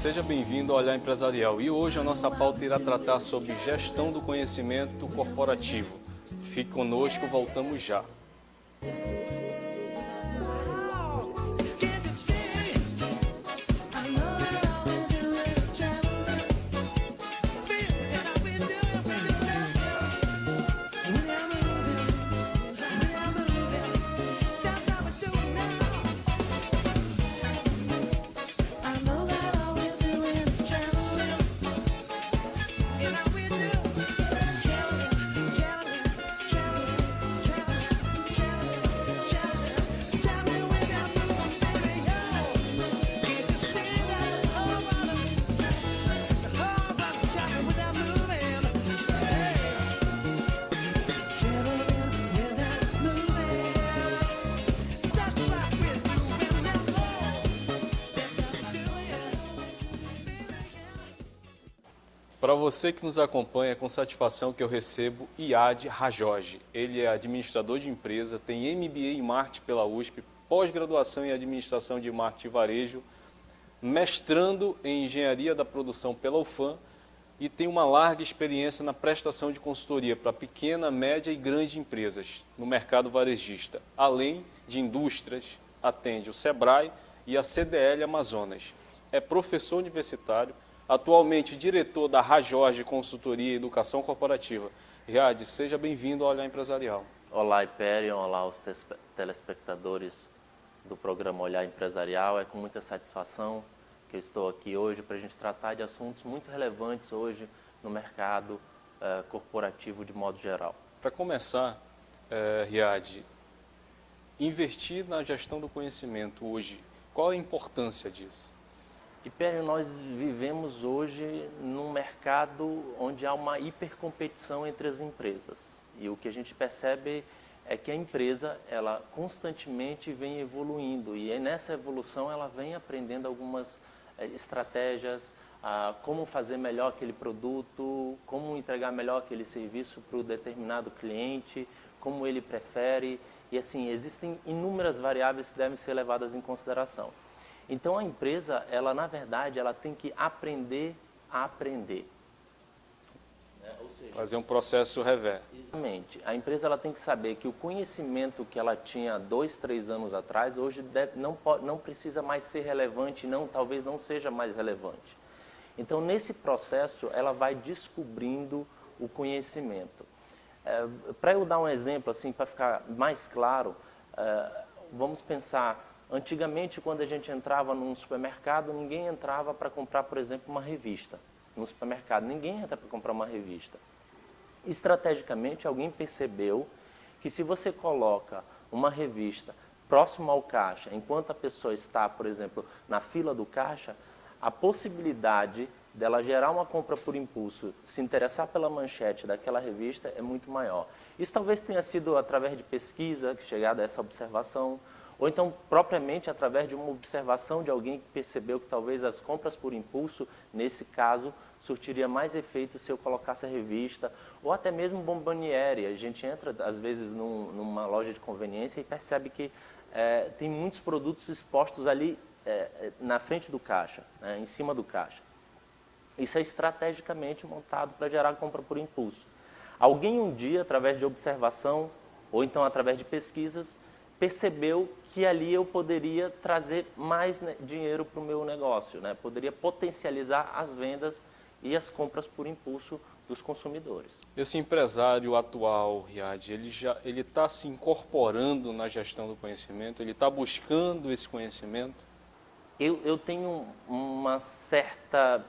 Seja bem-vindo ao Olhar Empresarial e hoje a nossa pauta irá tratar sobre gestão do conhecimento corporativo. Fique conosco, voltamos já. Para você que nos acompanha, é com satisfação que eu recebo Iad Rajogi. Ele é administrador de empresa, tem MBA em Marketing pela USP, pós-graduação em Administração de Marketing e Varejo, mestrando em Engenharia da Produção pela UFAM e tem uma larga experiência na prestação de consultoria para pequena, média e grande empresas no mercado varejista. Além de indústrias, atende o Sebrae e a CDL Amazonas. É professor universitário, atualmente diretor da Rajogi Consultoria e Educação Corporativa. Iad, seja bem-vindo ao Olhar Empresarial. Olá, Hyperion, olá aos telespectadores do programa Olhar Empresarial. É com muita satisfação que eu estou aqui hoje para a gente tratar de assuntos muito relevantes hoje no mercado corporativo de modo geral. Para começar, Iad, investir na gestão do conhecimento hoje, qual a importância disso? Hyperion, nós vivemos hoje num mercado onde há uma hipercompetição entre as empresas. E o que a gente percebe é que a empresa, ela constantemente vem evoluindo. E nessa evolução ela vem aprendendo algumas estratégias, como fazer melhor aquele produto, como entregar melhor aquele serviço para o determinado cliente, como ele prefere. E assim, existem inúmeras variáveis que devem ser levadas em consideração. Então a empresa, ela na verdade, ela tem que aprender a aprender. Ou seja, fazer um processo reverso. Exatamente. A empresa, ela tem que saber que o conhecimento que ela tinha 2, 3 anos atrás, hoje não precisa mais ser relevante, talvez não seja mais relevante. Então nesse processo ela vai descobrindo o conhecimento. Para eu dar um exemplo assim, para ficar mais claro, vamos pensar. Antigamente, quando a gente entrava num supermercado, ninguém entrava para comprar, por exemplo, uma revista. No supermercado, ninguém entra para comprar uma revista. Estrategicamente, alguém percebeu que se você coloca uma revista próximo ao caixa, enquanto a pessoa está, por exemplo, na fila do caixa, a possibilidade dela gerar uma compra por impulso, se interessar pela manchete daquela revista é muito maior. Isso talvez tenha sido através de pesquisa, que chegada a essa observação, ou então, propriamente, através de uma observação de alguém que percebeu que talvez as compras por impulso, nesse caso, surtiria mais efeito se eu colocasse a revista, ou até mesmo bomboniere. A gente entra, às vezes, numa loja de conveniência e percebe que tem muitos produtos expostos ali na frente do caixa, em cima do caixa. Isso é estrategicamente montado para gerar compra por impulso. Alguém um dia, através de observação, ou então através de pesquisas, percebeu que ali eu poderia trazer mais dinheiro para o meu negócio, poderia potencializar as vendas e as compras por impulso dos consumidores. Esse empresário atual, Iad, ele está se incorporando na gestão do conhecimento, ele está buscando esse conhecimento? Eu tenho uma certa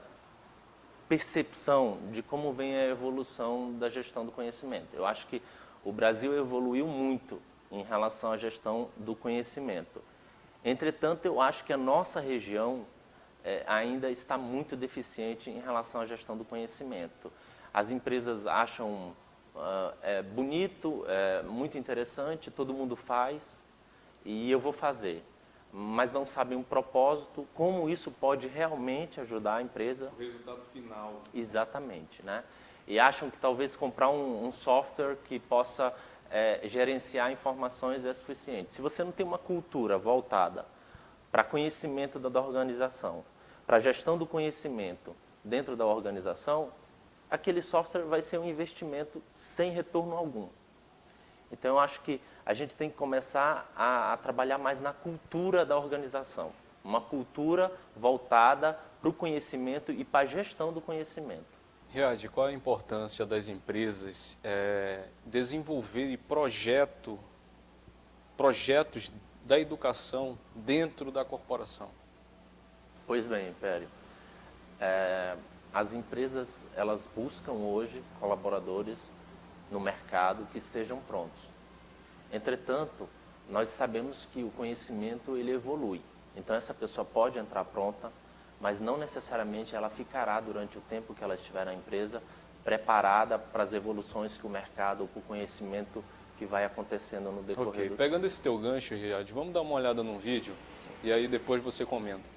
percepção de como vem a evolução da gestão do conhecimento. Eu acho que o Brasil evoluiu muito em relação à gestão do conhecimento. Entretanto, eu acho que a nossa região ainda está muito deficiente em relação à gestão do conhecimento. As empresas acham bonito, muito interessante, todo mundo faz e eu vou fazer, mas não sabem o propósito, como isso pode realmente ajudar a empresa. O resultado final. Exatamente, E acham que talvez comprar um software que possa gerenciar informações é suficiente. Se você não tem uma cultura voltada para conhecimento da organização, para a gestão do conhecimento dentro da organização, aquele software vai ser um investimento sem retorno algum. Então, eu acho que a gente tem que começar a trabalhar mais na cultura da organização. Uma cultura voltada para o conhecimento e para a gestão do conhecimento. Riad, qual a importância das empresas desenvolverem projetos da educação dentro da corporação? Pois bem, Império. As empresas, elas buscam hoje colaboradores no mercado que estejam prontos. Entretanto, nós sabemos que o conhecimento ele evolui. Então, essa pessoa pode entrar pronta, mas não necessariamente ela ficará durante o tempo que ela estiver na empresa preparada para as evoluções que o mercado, para o conhecimento que vai acontecendo no decorrer do Pegando esse teu gancho, Riad, vamos dar uma olhada num vídeo e aí depois você comenta.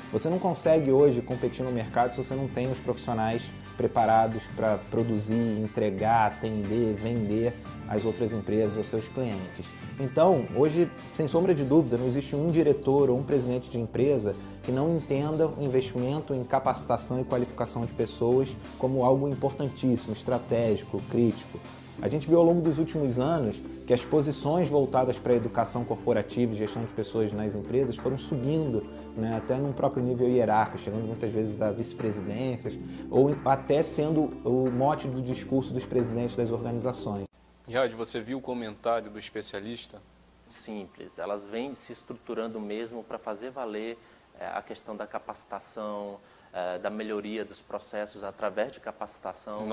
Você não consegue hoje competir no mercado se você não tem os profissionais preparados para produzir, entregar, atender, vender às outras empresas, aos seus clientes. Então, hoje, sem sombra de dúvida, não existe um diretor ou um presidente de empresa que não entenda o investimento em capacitação e qualificação de pessoas como algo importantíssimo, estratégico, crítico. A gente viu ao longo dos últimos anos que as posições voltadas para a educação corporativa e gestão de pessoas nas empresas foram subindo, né, até num próprio nível hierárquico, chegando muitas vezes a vice-presidências, ou até sendo o mote do discurso dos presidentes das organizações. Riad, você viu o comentário do especialista? simples. Elas vêm se estruturando mesmo para fazer valer a questão da capacitação, da melhoria dos processos através de capacitação.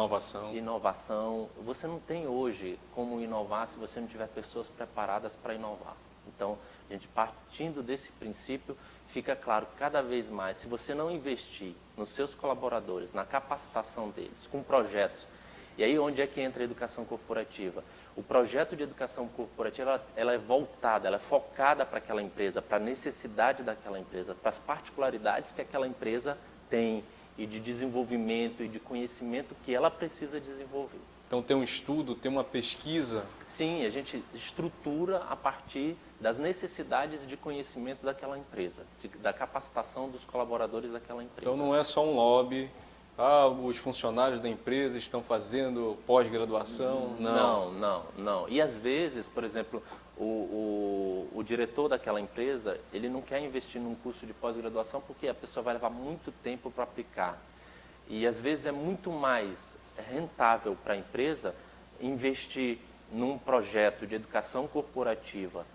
Inovação. Você não tem hoje como inovar se você não tiver pessoas preparadas para inovar. Então, a gente partindo desse princípio, fica claro cada vez mais, se você não investir nos seus colaboradores, na capacitação deles, com projetos, e aí onde é que entra a educação corporativa? O projeto de educação corporativa, ela é voltada, ela é focada para aquela empresa, para a necessidade daquela empresa, para as particularidades que aquela empresa tem e de desenvolvimento e de conhecimento que ela precisa desenvolver. Então tem um estudo, tem uma pesquisa? Sim, a gente estrutura a partir das necessidades de conhecimento daquela empresa, da capacitação dos colaboradores daquela empresa. Então não é só um lobby, os funcionários da empresa estão fazendo pós-graduação? Não. E às vezes, por exemplo, o diretor daquela empresa, ele não quer investir num curso de pós-graduação porque a pessoa vai levar muito tempo para aplicar. E às vezes é muito mais rentável para a empresa investir num projeto de educação corporativa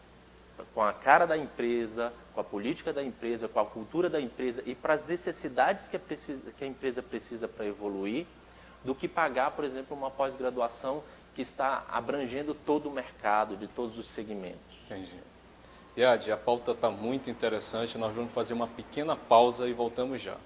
com a cara da empresa, com a política da empresa, com a cultura da empresa e para as necessidades que a empresa precisa para evoluir, do que pagar, por exemplo, uma pós-graduação que está abrangendo todo o mercado, de todos os segmentos. Entendi. Riad, a pauta está muito interessante, nós vamos fazer uma pequena pausa e voltamos já.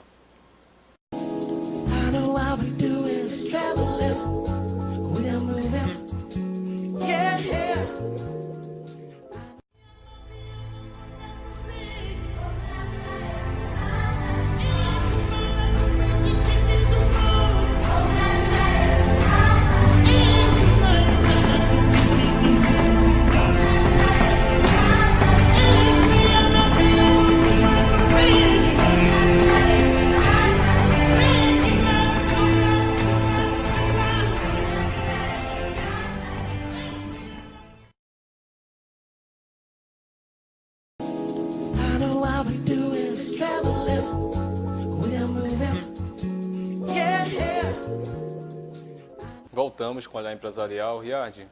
Voltamos com o Olhar Empresarial. Riad,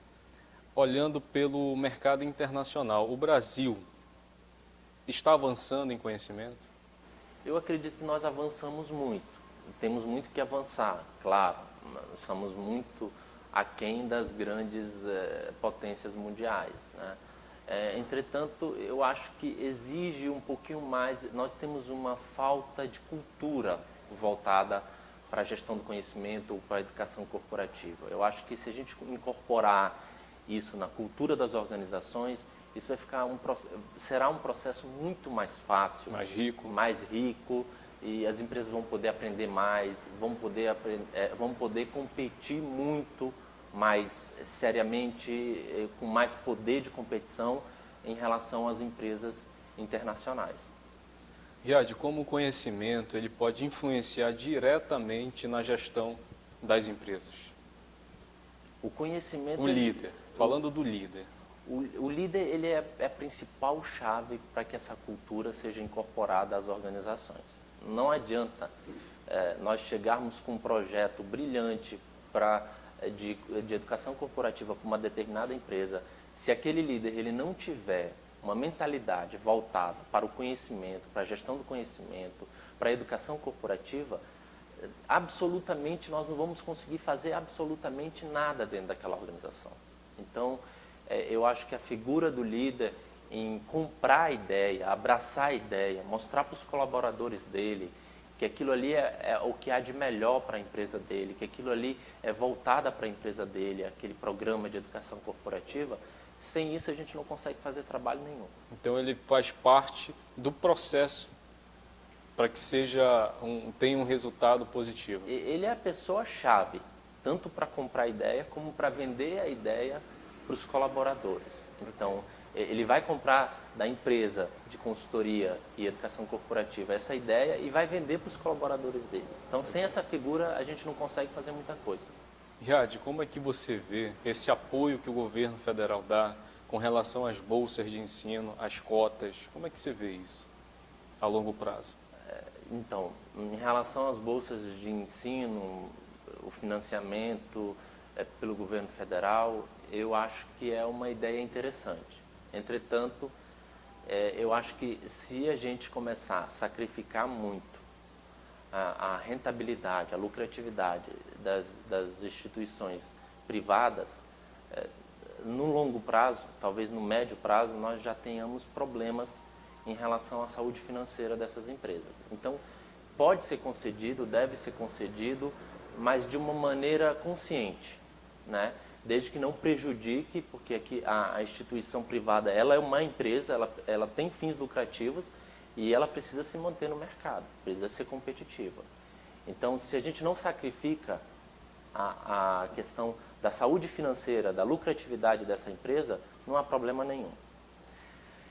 olhando pelo mercado internacional, o Brasil está avançando em conhecimento? Eu acredito que nós avançamos muito, temos muito que avançar, claro, nós estamos muito aquém das grandes potências mundiais, né? Entretanto, eu acho que exige um pouquinho mais, nós temos uma falta de cultura voltada para a gestão do conhecimento ou para a educação corporativa. Eu acho que se a gente incorporar isso na cultura das organizações, isso vai ficar será um processo muito mais fácil, mais rico, e as empresas vão poder aprender mais, vão poder competir muito mais seriamente, com mais poder de competição em relação às empresas internacionais. Riad, como o conhecimento ele pode influenciar diretamente na gestão das empresas? O conhecimento... O líder, falando do líder. O líder ele é a principal chave para que essa cultura seja incorporada às organizações. Não adianta nós chegarmos com um projeto brilhante de educação corporativa para uma determinada empresa, se aquele líder ele não tiver uma mentalidade voltada para o conhecimento, para a gestão do conhecimento, para a educação corporativa, absolutamente nós não vamos conseguir fazer absolutamente nada dentro daquela organização. Então, eu acho que a figura do líder em comprar a ideia, abraçar a ideia, mostrar para os colaboradores dele que aquilo ali é o que há de melhor para a empresa dele, que aquilo ali é voltada para a empresa dele, aquele programa de educação corporativa, sem isso a gente não consegue fazer trabalho nenhum. Então ele faz parte do processo para que tenha um resultado positivo. Ele é a pessoa-chave, tanto para comprar a ideia como para vender a ideia para os colaboradores. Então, ele vai comprar da empresa de consultoria e educação corporativa essa ideia e vai vender para os colaboradores dele. Então, sem essa figura, a gente não consegue fazer muita coisa. Riad, como é que você vê esse apoio que o governo federal dá com relação às bolsas de ensino, às cotas? Como é que você vê isso a longo prazo? Então, em relação às bolsas de ensino, o financiamento pelo governo federal, eu acho que é uma ideia interessante. Entretanto, eu acho que se a gente começar a sacrificar muito a rentabilidade, a lucratividade das instituições privadas, no longo prazo, talvez no médio prazo, nós já tenhamos problemas em relação à saúde financeira dessas empresas. Então, pode ser concedido, deve ser concedido, mas de uma maneira consciente, né? Desde que não prejudique, porque aqui a instituição privada ela é uma empresa, ela tem fins lucrativos e ela precisa se manter no mercado, precisa ser competitiva. Então, se a gente não sacrifica a questão da saúde financeira, da lucratividade dessa empresa, não há problema nenhum.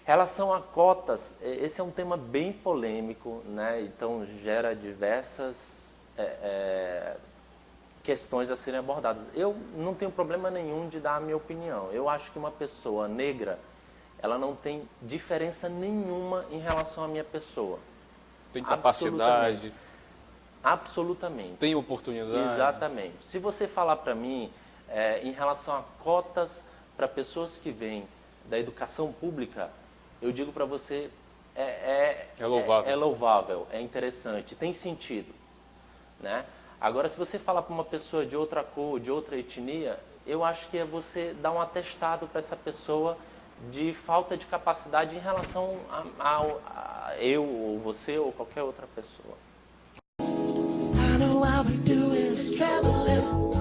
Em relação a cotas, esse é um tema bem polêmico, né? Então gera diversas questões a serem abordadas. Eu não tenho problema nenhum de dar a minha opinião. Eu acho que uma pessoa negra, ela não tem diferença nenhuma em relação à minha pessoa. Tem capacidade. Absolutamente. Tem oportunidade. Exatamente. Se você falar para mim em relação a cotas para pessoas que vêm da educação pública, eu digo para você, é louvável. É louvável, é interessante, tem sentido, né? Agora, se você falar para uma pessoa de outra cor, de outra etnia, eu acho que é você dar um atestado para essa pessoa de falta de capacidade em relação a eu, ou você, ou qualquer outra pessoa. I know I'll be doing is traveling.